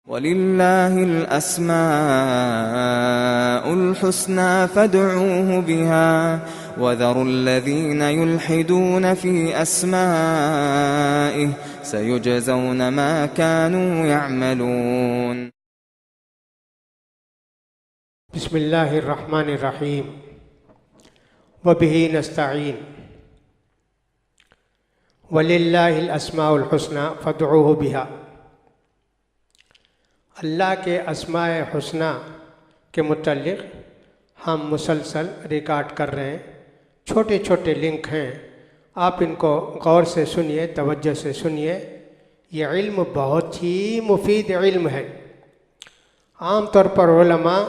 وَلِلَّهِ الْأَسْمَاءُ الْحُسْنَى فَادْعُوهُ بِهَا وَذَرُوا الَّذِينَ يُلْحِدُونَ فِي أَسْمَائِهِ سَيُجْزَوْنَ مَا كَانُوا يَعْمَلُونَ. بسم اللہ الرحمن الرحیم وبہ نستعین وللہ الاسماء الحسنى فادعوہ بہا. اللہ کے اسماء حسنہ کے متعلق ہم مسلسل ریکارڈ کر رہے ہیں. چھوٹے چھوٹے لنک ہیں، آپ ان کو غور سے سنیے، توجہ سے سنیے. یہ علم بہت ہی مفید علم ہے. عام طور پر علماء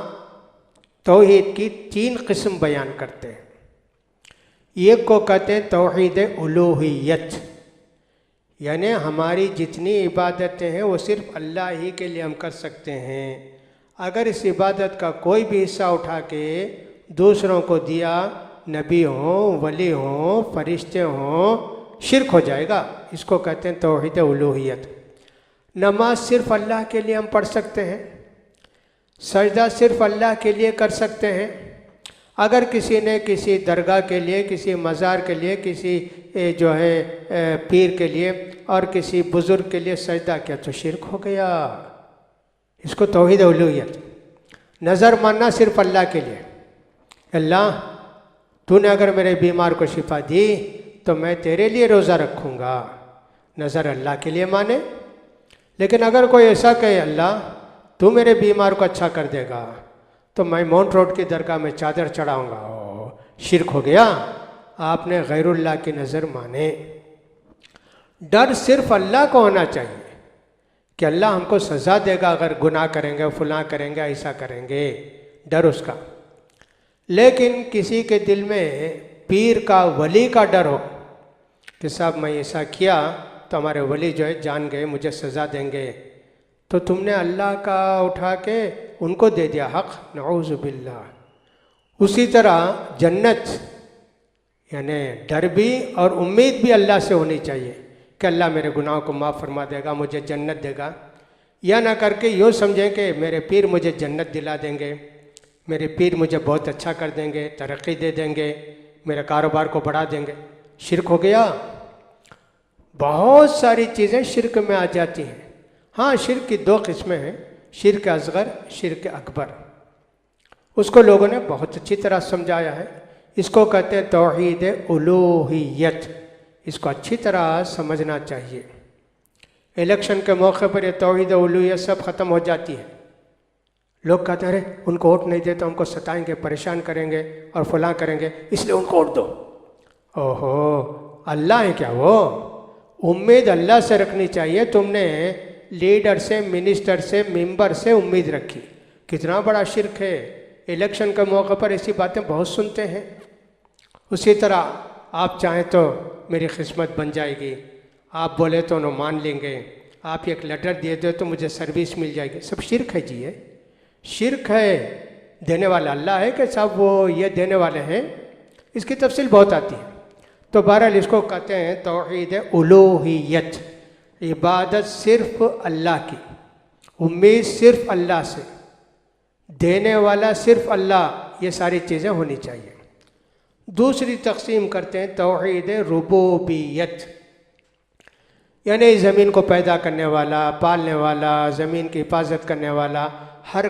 توحید کی 3 قسم بیان کرتے ہیں. ایک کو کہتے ہیں توحید الوہیت، یعنی ہماری جتنی عبادتیں ہیں وہ صرف اللہ ہی کے لیے ہم کر سکتے ہیں. اگر اس عبادت کا کوئی بھی حصہ اٹھا کے دوسروں کو دیا، نبی ہوں، ولی ہوں، فرشتے ہوں، شرک ہو جائے گا. اس کو کہتے ہیں توحید الوہیت. نماز صرف اللہ کے لیے ہم پڑھ سکتے ہیں، سجدہ صرف اللہ کے لیے کر سکتے ہیں. اگر کسی نے کسی درگاہ کے لیے، کسی مزار کے لیے، کسی جو ہے پیر کے لیے اور کسی بزرگ کے لیے سجدہ کیا تو شرک ہو گیا. اس کو توحید الوہیت. نظر ماننا صرف اللہ کے لیے، اللہ تو نے اگر میرے بیمار کو شفا دی تو میں تیرے لیے روزہ رکھوں گا. نظر اللہ کے لیے مانے. لیکن اگر کوئی ایسا کہے اللہ تو میرے بیمار کو اچھا کر دے گا تو میں ماؤنٹ روڈ کی درگاہ میں چادر چڑھاؤں گا، شرک ہو گیا. آپ نے غیر اللہ کی نظر مانے. ڈر صرف اللہ کو ہونا چاہیے کہ اللہ ہم کو سزا دے گا اگر گناہ کریں گے، فلاں کریں گے، ایسا کریں گے، ڈر اس کا. لیکن کسی کے دل میں پیر کا، ولی کا ڈر ہو کہ صاحب میں ایسا کیا تو ہمارے ولی جو ہے جان گئے، مجھے سزا دیں گے، تو تم نے اللہ کا اٹھا کے ان کو دے دیا حق، نعوذ باللہ. اسی طرح جنت، یعنی ڈر بھی اور امید بھی اللہ سے ہونی چاہیے کہ اللہ میرے گناہوں کو معاف فرما دے گا، مجھے جنت دے گا. یا نہ کر کے یوں سمجھیں کہ میرے پیر مجھے جنت دلا دیں گے، میرے پیر مجھے بہت اچھا کر دیں گے، ترقی دے دیں گے، میرے کاروبار کو بڑھا دیں گے. شرک ہو گیا. بہت ساری چیزیں شرک میں آ جاتی ہیں. ہاں، شرک کی 2 قسمیں ہیں، شرک اصغر، شرک اکبر. اس کو لوگوں نے بہت اچھی طرح سمجھایا ہے. اس کو کہتے ہیں توحید الوہیت. اس کو اچھی طرح سمجھنا چاہیے. الیکشن کے موقع پر یہ توحید الوہیت سب ختم ہو جاتی ہے. لوگ کہتے ہیں ان کو ووٹ نہیں دیتے، ان کو ستائیں گے، پریشان کریں گے اور فلاں کریں گے، اس لیے ان کو ووٹ دو. اوہو، اللہ ہے کیا وہ؟ امید اللہ سے رکھنی چاہیے. تم نے لیڈر سے، منسٹر سے، ممبر سے امید رکھی. کتنا بڑا شرک ہے. الیکشن کے موقع پر ایسی باتیں بہت سنتے ہیں. اسی طرح آپ چاہیں تو میری قسمت بن جائے گی، آپ بولے تو انہوں مان لیں گے، آپ ایک لیٹر دے دو تو مجھے سروس مل جائے گی. سب شرک ہے جی. یہ شرک ہے. دینے والا اللہ ہے کہ صاحب وہ یہ دینے والے ہیں؟ اس کی تفصیل بہت آتی ہے. تو بہرحال اس کو کہتے ہیں توحید الوہیت. عبادت صرف اللہ کی، امید صرف اللہ سے، دینے والا صرف اللہ. یہ ساری چیزیں ہونی چاہیے. دوسری تقسیم کرتے ہیں توحید ربوبیت، یعنی زمین کو پیدا کرنے والا، پالنے والا، زمین کی حفاظت کرنے والا، ہر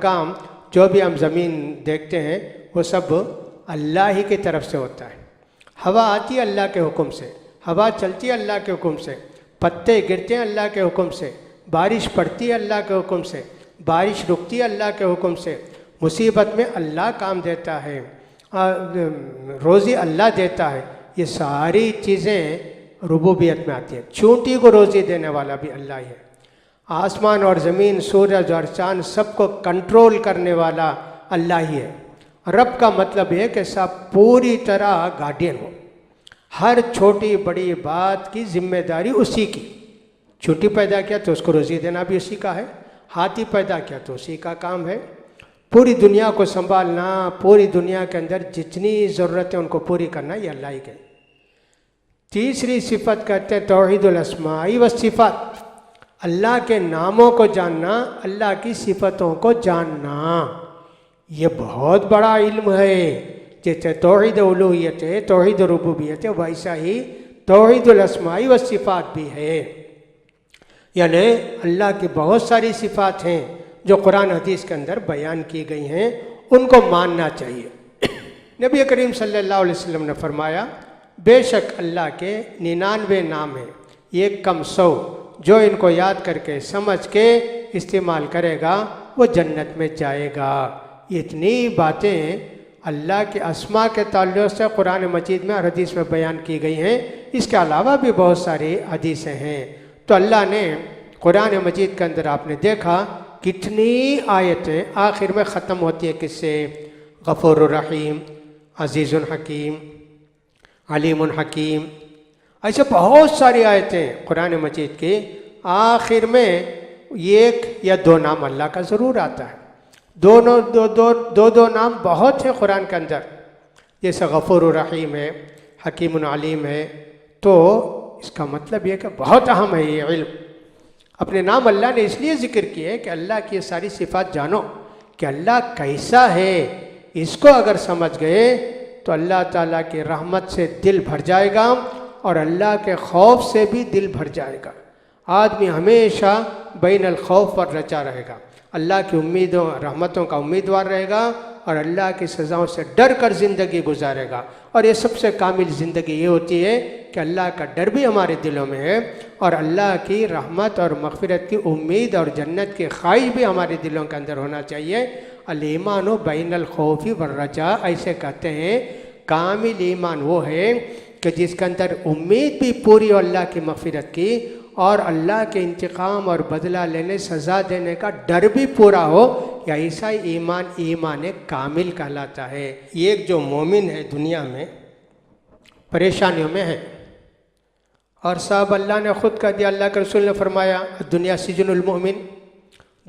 کام جو بھی ہم زمین دیکھتے ہیں وہ سب اللہ ہی کی طرف سے ہوتا ہے. ہوا آتی ہے اللہ کے حکم سے، ہوا چلتی ہے اللہ کے حکم سے، پتے گرتے ہیں اللہ کے حکم سے، بارش پڑتی ہے اللہ کے حکم سے، بارش رکتی ہے اللہ کے حکم سے، مصیبت میں اللہ کام دیتا ہے، روزی اللہ دیتا ہے. یہ ساری چیزیں ربوبیت میں آتی ہیں. چونٹی کو روزی دینے والا بھی اللہ ہی ہے. آسمان اور زمین، سورج اور چاند سب کو کنٹرول کرنے والا اللہ ہی ہے. رب کا مطلب ہے کہ سب پوری طرح گارڈین ہو. ہر چھوٹی بڑی بات کی ذمہ داری اسی کی. چونٹی پیدا کیا تو اس کو روزی دینا بھی اسی کا ہے. ہاتھی پیدا کیا تو اسی کا کام ہے. پوری دنیا کو سنبھالنا، پوری دنیا کے اندر جتنی ضرورت ہے ان کو پوری کرنا، یہ اللہ ہی کے. تیسری صفت کہتے ہیں توحید الاسماء والصفات. اللہ کے ناموں کو جاننا، اللہ کی صفتوں کو جاننا، یہ بہت بڑا علم ہے۔ جیسے توحید الوہیت ہے، توحید ربوبیت ہے، ویسا ہی توحید الاسماء والصفات بھی ہے۔ یعنی اللہ کی بہت ساری صفات ہیں جو قرآن حدیث کے اندر بیان کی گئی ہیں، ان کو ماننا چاہیے۔ نبی کریم صلی اللہ علیہ وسلم نے فرمایا بے شک اللہ کے 99 نام ہیں، ایک کم 100، جو ان کو یاد کر کے سمجھ کے استعمال کرے گا وہ جنت میں جائے گا۔ یہ اتنی باتیں اللہ کے اسماء کے تعلق سے قرآن مجید میں اور حدیث میں بیان کی گئی ہیں۔ اس کے علاوہ بھی بہت ساری حدیثیں ہیں۔ تو اللہ نے قرآن مجید کے اندر آپ نے دیکھا کتنی آیتیں آخر میں ختم ہوتی ہیں، کس سے؟ غفور الرحیم، عزیز الحکیم، علیم الحکیم، ایسے بہت ساری آیتیں قرآن مجید کی آخر میں ایک یا دو نام اللہ کا ضرور آتا ہے۔ دو نام بہت ہیں قرآن کے اندر، جیسے غفور الرحیم ہے، حکیم العلیم ہے۔ تو اس کا مطلب یہ کہ بہت اہم ہے یہ علم۔ اپنے نام اللہ نے اس لیے ذکر کیے کہ اللہ کی یہ ساری صفات جانو کہ اللہ کیسا ہے۔ اس کو اگر سمجھ گئے تو اللہ تعالیٰ کی رحمت سے دل بھر جائے گا اور اللہ کے خوف سے بھی دل بھر جائے گا۔ آدمی ہمیشہ بین الخوف پر رچا رہے گا، اللہ کی امیدوں رحمتوں کا امیدوار رہے گا اور اللہ کی سزاؤں سے ڈر کر زندگی گزارے گا۔ اور یہ سب سے کامل زندگی یہ ہوتی ہے کہ اللہ کا ڈر بھی ہمارے دلوں میں ہے اور اللہ کی رحمت اور مغفرت کی امید اور جنت کی خواہش بھی ہمارے دلوں کے اندر ہونا چاہیے۔ الایمان بین الخوف والرجاء، ایسے کہتے ہیں کامل ایمان وہ ہے کہ جس کے اندر امید بھی پوری ہو اللہ کی مغفرت کی، اور اللہ کے انتقام اور بدلہ لینے سزا دینے کا ڈر بھی پورا ہو، یا ایسا ایمان کامل کہلاتا ہے۔ ایک جو مومن ہے دنیا میں پریشانیوں میں ہے، اور صاحب اللہ نے خود کہہ دیا، اللہ کے رسول نے فرمایا دنیا سجن المؤمن،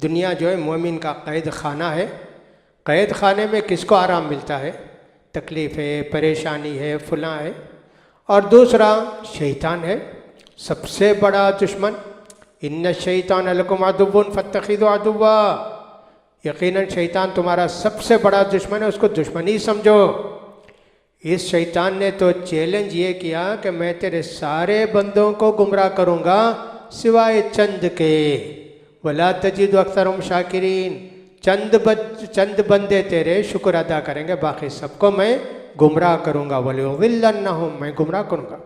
دنیا جو ہے مومن کا قید خانہ ہے۔ قید خانے میں کس کو آرام ملتا ہے؟ تکلیف ہے، پریشانی ہے، فلاں ہے۔ اور دوسرا شیطان ہے، سب سے بڑا دشمن۔ ان الشیطان لکم عدو فاتخذوا عدوا، یقیناً شیطان تمہارا سب سے بڑا دشمن ہے، اس کو دشمن ہی سمجھو۔ اس شیطان نے تو چیلنج یہ کیا کہ میں تیرے سارے بندوں کو گمراہ کروں گا سوائے چند کے، وَلَا تَجِدُ أَكْثَرَهُمْ شَاكِرِينَ، چند بندے تیرے شکر ادا کریں گے، باقی سب کو میں گمراہ کروں گا۔ وَلَأُضِلَّنَّهُمْ، میں گمراہ کروں گا۔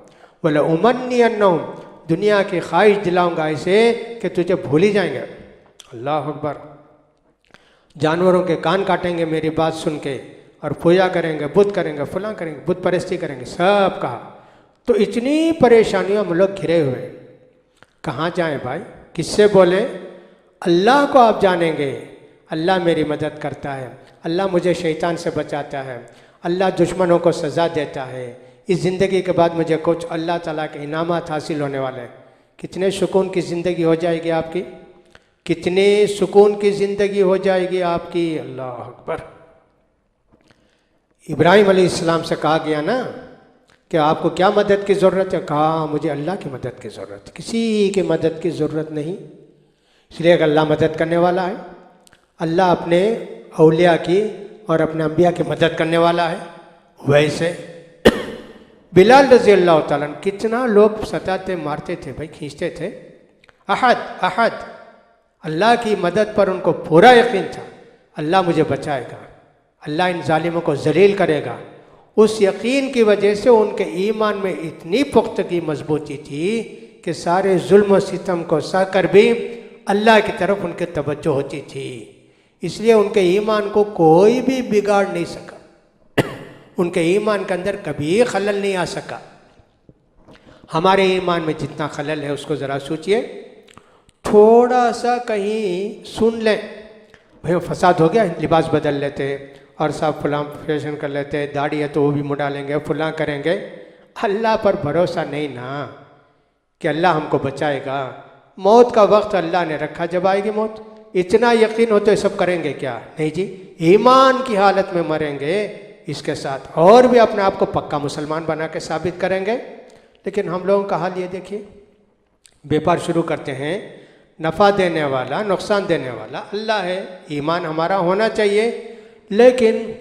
وَلَأُمَنِّيَنَّهُمْ، دنیا کی خواہش دلاؤں گا اسے کہ تجھے بھول ہی جائیں گے۔ اللہ اکبر۔ جانوروں کے کان کاٹیں گے میری بات سن کے، اور پوجا کریں گے، بت کریں گے، فلاں کریں گے، بت پرستی کریں گے، سب کہا۔ تو اتنی پریشانیوں ہم لوگ گھرے ہوئے، کہاں جائیں بھائی؟ کس سے بولیں؟ اللہ کو آپ جانیں گے، اللہ میری مدد کرتا ہے، اللہ مجھے شیطان سے بچاتا ہے، اللہ دشمنوں کو سزا دیتا ہے، اس زندگی کے بعد مجھے کچھ اللہ تعالیٰ کے انعامات حاصل ہونے والے ہیں۔ کتنے سکون کی زندگی ہو جائے گی آپ کی، کتنے سکون کی زندگی ہو جائے گی آپ کی۔ اللہ اکبر۔ ابراہیم علیہ السلام سے کہا گیا نا کہ آپ کو کیا مدد کی ضرورت ہے؟ کہا مجھے اللہ کی مدد کی ضرورت ہے، کسی کی مدد کی ضرورت نہیں، اس لیے کہ اللہ مدد کرنے والا ہے۔ اللہ اپنے اولیاء کی اور اپنے انبیاء کی مدد کرنے والا ہے۔ ویسے بلال رضی اللہ تعالیٰ کتنا لوگ ستاتے مارتے تھے بھائی، کھینچتے تھے، احد اللہ کی مدد پر ان کو پورا یقین تھا، اللہ مجھے بچائے گا، اللہ ان ظالموں کو ذلیل کرے گا۔ اس یقین کی وجہ سے ان کے ایمان میں اتنی پختگی مضبوطی تھی کہ سارے ظلم و ستم کو سہ کر بھی اللہ کی طرف ان کی توجہ ہوتی تھی، اس لیے ان کے ایمان کو کوئی بھی بگاڑ نہیں سکا، ان کے ایمان کے اندر کبھی خلل نہیں آ سکا۔ ہمارے ایمان میں جتنا خلل ہے اس کو ذرا سوچئے، تھوڑا سا کہیں سن لیں بھئی فساد ہو گیا، لباس بدل لیتے، اور صاحب فلاں فیشن کر لیتے، داڑھی ہے تو وہ بھی مڈا لیں گے، فلاں کریں گے۔ اللہ پر بھروسہ نہیں نا کہ اللہ ہم کو بچائے گا۔ موت کا وقت اللہ نے رکھا، جب آئے گی موت، اتنا یقین ہو تو یہ سب کریں گے کیا؟ نہیں جی، ایمان کی حالت میں مریں گے، اس کے ساتھ اور بھی اپنے آپ کو پکا مسلمان بنا کے ثابت کریں گے۔ لیکن ہم لوگوں کا حال یہ دیکھیے، بیپار شروع کرتے ہیں، نفع دینے والا نقصان دینے والا اللہ ہے، ایمان ہمارا ہونا چاہیے، لیکن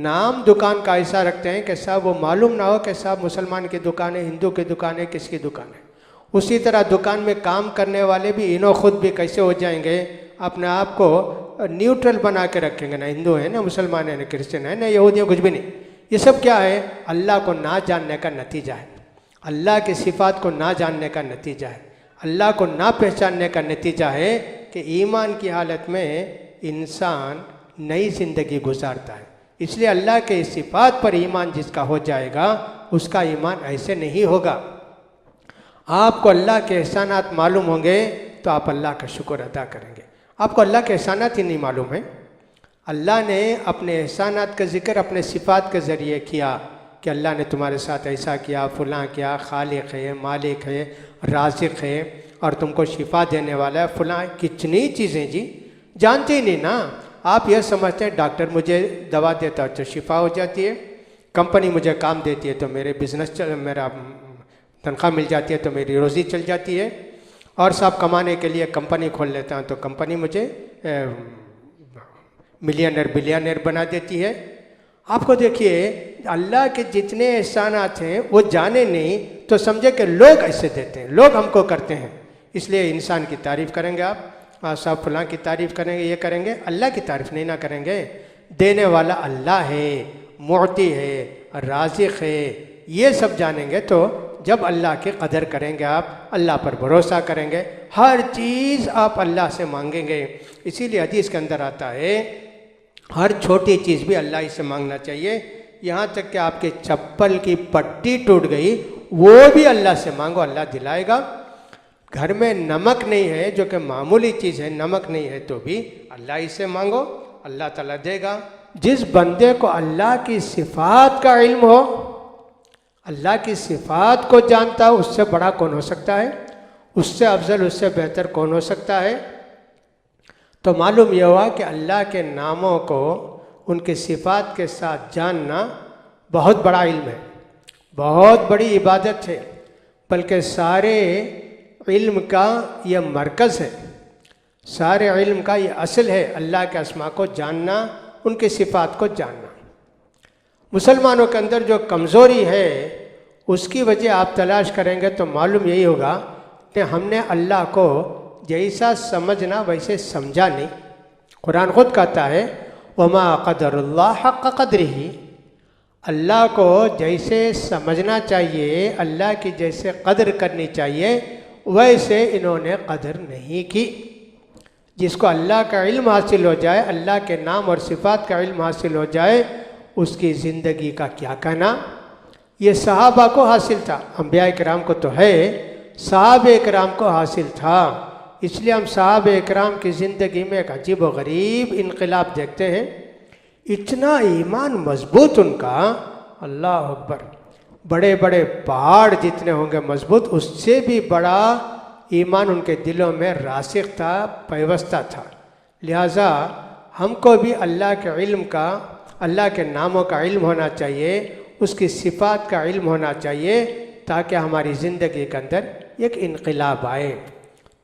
نام دکان کا ایسا رکھتے ہیں کہ صاحب وہ معلوم نہ ہو کہ صاحب مسلمان کی دکان ہے، ہندو کی دکان ہے، کس کی دکان ہے۔ اسی طرح دکان میں کام کرنے والے بھی انہوں خود بھی کیسے ہو جائیں گے، اپنے آپ کو نیوٹرل بنا کے رکھیں گے، نہ ہندو ہے نہ مسلمان ہے نہ کرسچن ہے نہ یہودی ہے، کچھ بھی نہیں۔ یہ سب کیا ہے؟ اللہ کو نہ جاننے کا نتیجہ ہے، اللہ کی صفات کو نہ جاننے کا نتیجہ ہے، اللہ کو نہ پہچاننے کا نتیجہ ہے کہ ایمان کی حالت میں انسان نئی زندگی گزارتا ہے۔ اس لیے اللہ کے صفات پر ایمان جس کا ہو جائے گا اس کا ایمان ایسے نہیں ہوگا۔ آپ کو اللہ کے احسانات معلوم ہوں گے تو آپ اللہ کا شکر ادا کریں گے۔ آپ کو اللہ کے احسانات ہی نہیں معلوم ہیں۔ اللہ نے اپنے احسانات کا ذکر اپنے صفات کے ذریعے کیا کہ اللہ نے تمہارے ساتھ ایسا کیا، فلاں کیا، خالق ہے، مالک ہے، رازق ہے اور تم کو شفا دینے والا ہے، فلاں کتنی چیزیں جی جانتے ہی نہیں نا۔ آپ یہ سمجھتے ہیں ڈاکٹر مجھے دوا دیتا ہے تو شفا ہو جاتی ہے، کمپنی مجھے کام دیتی ہے تو میرے بزنس میرا تنخواہ مل جاتی ہے تو میری روزی چل جاتی ہے، اور صاحب کمانے کے لیے کمپنی کھول لیتا ہوں تو کمپنی مجھے ملینئر بلینئر بنا دیتی ہے۔ آپ کو دیکھیے اللہ کے جتنے احسانات ہیں وہ جانے نہیں تو سمجھے کہ لوگ ایسے دیتے ہیں، لوگ ہم کو کرتے ہیں، اس لیے انسان کی تعریف کریں گے آپ صاحب فلاں کی تعریف کریں گے، یہ کریں گے، اللہ کی تعریف نہیں نہ کریں گے۔ دینے والا اللہ ہے، معطی ہے، رازق ہے، یہ سب جانیں گے تو جب اللہ کی قدر کریں گے، آپ اللہ پر بھروسہ کریں گے، ہر چیز آپ اللہ سے مانگیں گے۔ اسی لیے حدیث کے اندر آتا ہے ہر چھوٹی چیز بھی اللہ ہی سے مانگنا چاہیے، یہاں تک کہ آپ کے چپل کی پٹی ٹوٹ گئی وہ بھی اللہ سے مانگو، اللہ دلائے گا۔ گھر میں نمک نہیں ہے جو کہ معمولی چیز ہے، نمک نہیں ہے تو بھی اللہ ہی سے مانگو، اللہ تعالیٰ دے گا۔ جس بندے کو اللہ کی صفات کا علم ہو، اللہ کی صفات کو جانتا ہو، اس سے بڑا کون ہو سکتا ہے؟ اس سے افضل، اس سے بہتر کون ہو سکتا ہے؟ تو معلوم یہ ہوا کہ اللہ کے ناموں کو ان کی صفات کے ساتھ جاننا بہت بڑا علم ہے، بہت بڑی عبادت ہے، بلکہ سارے علم کا یہ مرکز ہے، سارے علم کا یہ اصل ہے، اللہ کے اسماء کو جاننا، ان کی صفات کو جاننا۔ مسلمانوں کے اندر جو کمزوری ہے اس کی وجہ آپ تلاش کریں گے تو معلوم یہی ہوگا کہ ہم نے اللہ کو جیسا سمجھنا ویسے سمجھا نہیں۔ قرآن خود کہتا ہے وما قدر اللہ حق قدرہ، اللہ کو جیسے سمجھنا چاہیے، اللہ کی جیسے قدر کرنی چاہیے ویسے انہوں نے قدر نہیں کی۔ جس کو اللہ کا علم حاصل ہو جائے، اللہ کے نام اور صفات کا علم حاصل ہو جائے، اس کی زندگی کا کیا کہنا۔ یہ صحابہ کو حاصل تھا، انبیاء کرام کو تو ہے، صحابہ کرام کو حاصل تھا۔ اس لیے ہم صحابہ کرام کی زندگی میں ایک عجیب و غریب انقلاب دیکھتے ہیں۔ اتنا ایمان مضبوط ان کا، اللہ اکبر، بڑے بڑے پہاڑ جتنے ہوں گے مضبوط، اس سے بھی بڑا ایمان ان کے دلوں میں راسخ تھا، پیوستہ تھا۔ لہٰذا ہم کو بھی اللہ کے علم کا، اللہ کے ناموں کا علم ہونا چاہیے، اس کی صفات کا علم ہونا چاہیے، تاکہ ہماری زندگی کے اندر ایک انقلاب آئے۔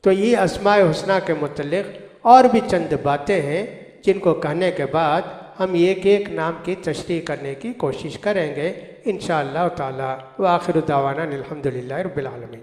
تو یہ اسماء الحسنیٰ کے متعلق اور بھی چند باتیں ہیں جن کو کہنے کے بعد ہم ایک ایک نام کی تشریح کرنے کی کوشش کریں گے انشاءاللہ تعالی۔ وآخر دعوانا الحمدللہ رب العالمین۔